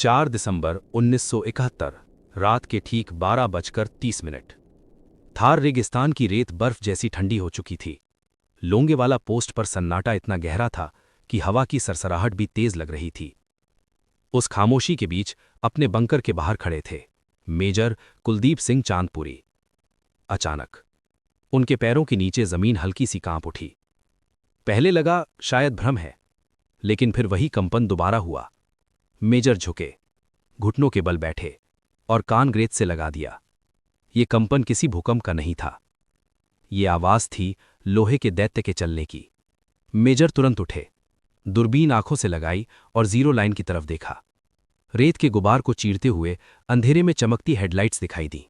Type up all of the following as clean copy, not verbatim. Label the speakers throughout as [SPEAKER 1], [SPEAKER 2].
[SPEAKER 1] 4 दिसंबर 1971 रात के ठीक 12:30। थार रेगिस्तान की रेत बर्फ जैसी ठंडी हो चुकी थी। लोंगेवाला पोस्ट पर सन्नाटा इतना गहरा था कि हवा की सरसराहट भी तेज लग रही थी। उस खामोशी के बीच अपने बंकर के बाहर खड़े थे मेजर कुलदीप सिंह चांदपुरी। अचानक उनके पैरों के नीचे जमीन हल्की सी कांप उठी। पहले लगा शायद भ्रम है, लेकिन फिर वही कंपन दोबारा हुआ। मेजर झुके, घुटनों के बल बैठे और कान ग्रेत से लगा दिया। ये कंपन किसी भूकंप का नहीं था, ये आवाज थी लोहे के दैत्य के चलने की। मेजर तुरंत उठे, दूरबीन आंखों से लगाई और जीरो लाइन की तरफ देखा। रेत के गुबार को चीरते हुए अंधेरे में चमकती हेडलाइट्स दिखाई दी।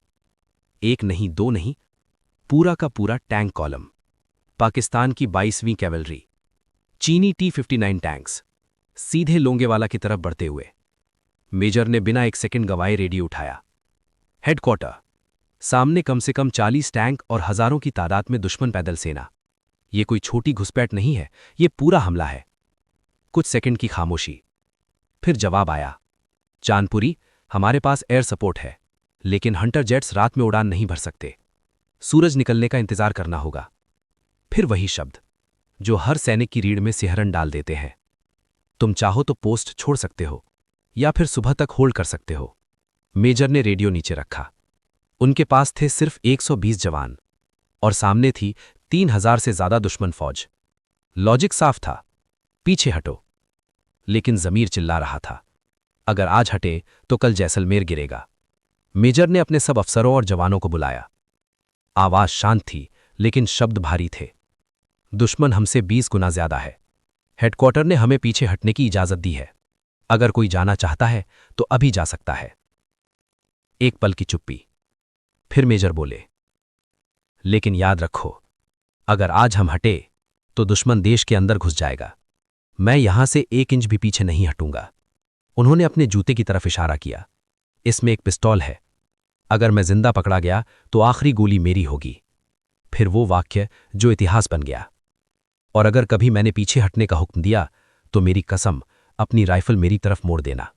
[SPEAKER 1] एक नहीं, दो नहीं, पूरा का पूरा टैंक कॉलम। पाकिस्तान की 22वीं कैवलरी, चीनी T-59 टैंक्स, सीधे लोंगेवाला की तरफ बढ़ते हुए। मेजर ने बिना एक सेकंड गवाए रेडियो उठाया। हेडक्वार्टर, सामने कम से कम 40 टैंक और हजारों की तादाद में दुश्मन पैदल सेना। ये कोई छोटी घुसपैठ नहीं है, ये पूरा हमला है। कुछ सेकंड की खामोशी, फिर जवाब आया। चांदपुरी, हमारे पास एयर सपोर्ट है, लेकिन हंटर जेट्स रात में उड़ान नहीं भर सकते। सूरज निकलने का इंतजार करना होगा। फिर वही शब्द जो हर सैनिक की रीढ़ में सिहरन डाल देते हैं। तुम चाहो तो पोस्ट छोड़ सकते हो या फिर सुबह तक होल्ड कर सकते हो। मेजर ने रेडियो नीचे रखा। उनके पास थे सिर्फ 120 जवान और सामने थी 3000 से ज्यादा दुश्मन फौज। लॉजिक साफ था, पीछे हटो। लेकिन जमीर चिल्ला रहा था, अगर आज हटे तो कल जैसलमेर गिरेगा। मेजर ने अपने सब अफसरों और जवानों को बुलाया। आवाज शांत थी, लेकिन शब्द भारी थे। दुश्मन हमसे 20 गुना ज्यादा है। हेडक्वार्टर ने हमें पीछे हटने की इजाजत दी है। अगर कोई जाना चाहता है तो अभी जा सकता है। एक पल की चुप्पी, फिर मेजर बोले, लेकिन याद रखो, अगर आज हम हटे तो दुश्मन देश के अंदर घुस जाएगा। मैं यहां से 1 इंच भी पीछे नहीं हटूंगा। उन्होंने अपने जूते की तरफ इशारा किया। इसमें एक पिस्तौल है। अगर मैं जिंदा पकड़ा गया तो आखिरी गोली मेरी होगी। फिर वो वाक्य जो इतिहास बन गया। और अगर कभी मैंने पीछे हटने का हुक्म दिया तो मेरी कसम, अपनी राइफल मेरी तरफ मोड़ देना।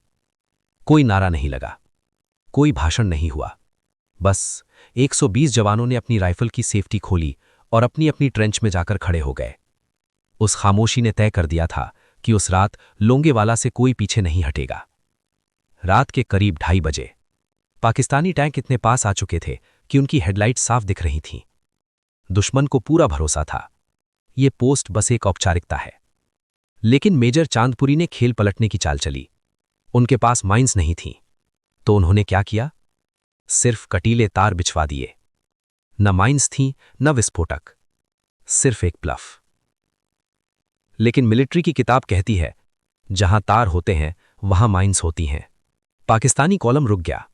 [SPEAKER 1] कोई नारा नहीं लगा, कोई भाषण नहीं हुआ। बस 120 जवानों ने अपनी राइफल की सेफ्टी खोली और अपनी अपनी ट्रेंच में जाकर खड़े हो गए। उस खामोशी ने तय कर दिया था कि उस रात लोंगेवाला से कोई पीछे नहीं हटेगा। रात के करीब 2:30 बजे पाकिस्तानी टैंक इतने पास आ चुके थे कि उनकी हेडलाइट साफ दिख रही थीं। दुश्मन को पूरा भरोसा था, ये पोस्ट बस एक औपचारिकता है। लेकिन मेजर चांदपुरी ने खेल पलटने की चाल चली। उनके पास माइंस नहीं थीं, तो उन्होंने क्या किया? सिर्फ कटीले तार बिछवा दिए। न माइंस थीं, न विस्फोटक, सिर्फ एक ब्लफ। लेकिन मिलिट्री की किताब कहती है, जहां तार होते हैं वहां माइंस होती हैं। पाकिस्तानी कॉलम रुक गया।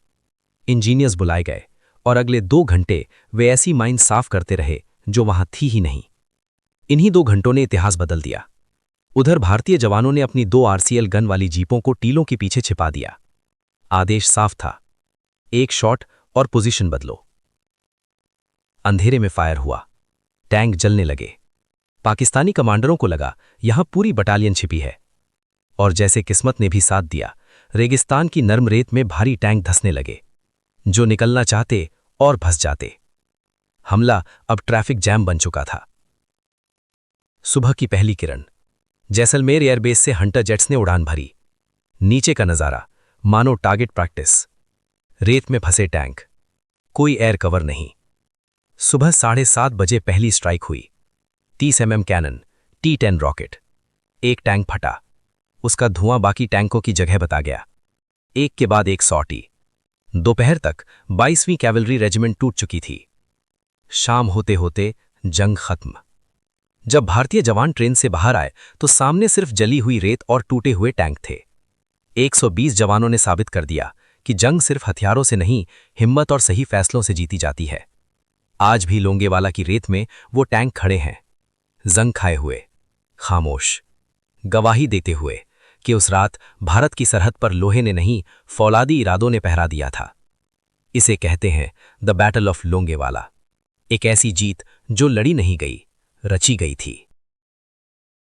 [SPEAKER 1] इंजीनियर्स बुलाए गए और अगले 2 घंटे वे ऐसी माइंस साफ करते रहे जो वहां थी ही नहीं। इन्हीं 2 घंटों ने इतिहास बदल दिया। उधर भारतीय जवानों ने अपनी 2 RCL गन वाली जीपों को टीलों के पीछे छिपा दिया। आदेश साफ था, एक शॉट और पोजीशन बदलो। अंधेरे में फायर हुआ, टैंक जलने लगे। पाकिस्तानी कमांडरों को लगा यहां पूरी बटालियन छिपी है। और जैसे किस्मत ने भी साथ दिया, रेगिस्तान की नर्म रेत में भारी टैंक धंसने लगे। जो निकलना चाहते और फंस जाते। हमला अब ट्रैफिक जैम बन चुका था। सुबह की पहली किरण, जैसलमेर एयरबेस से हंटर जेट्स ने उड़ान भरी। नीचे का नजारा मानो टारगेट प्रैक्टिस। रेत में फंसे टैंक, कोई एयर कवर नहीं। सुबह 7:30 बजे पहली स्ट्राइक हुई। 30 mm कैनन, T-10 रॉकेट। एक टैंक फटा, उसका धुआं बाकी टैंकों की जगह बता गया। एक के बाद एक सॉटी। दोपहर तक 22वीं कैवलरी रेजिमेंट टूट चुकी थी। शाम होते होते जंग खत्म। जब भारतीय जवान ट्रेन से बाहर आए तो सामने सिर्फ जली हुई रेत और टूटे हुए टैंक थे। 120 जवानों ने साबित कर दिया कि जंग सिर्फ हथियारों से नहीं, हिम्मत और सही फैसलों से जीती जाती है। आज भी लोंगेवाला की रेत में वो टैंक खड़े हैं, जंग खाए हुए, खामोश, गवाही देते हुए कि उस रात भारत की सरहद पर लोहे ने नहीं, फौलादी इरादों ने पहरा दिया था। इसे कहते हैं द बैटल ऑफ लोंगेवाला। एक ऐसी जीत जो लड़ी नहीं गई, रची गई थी।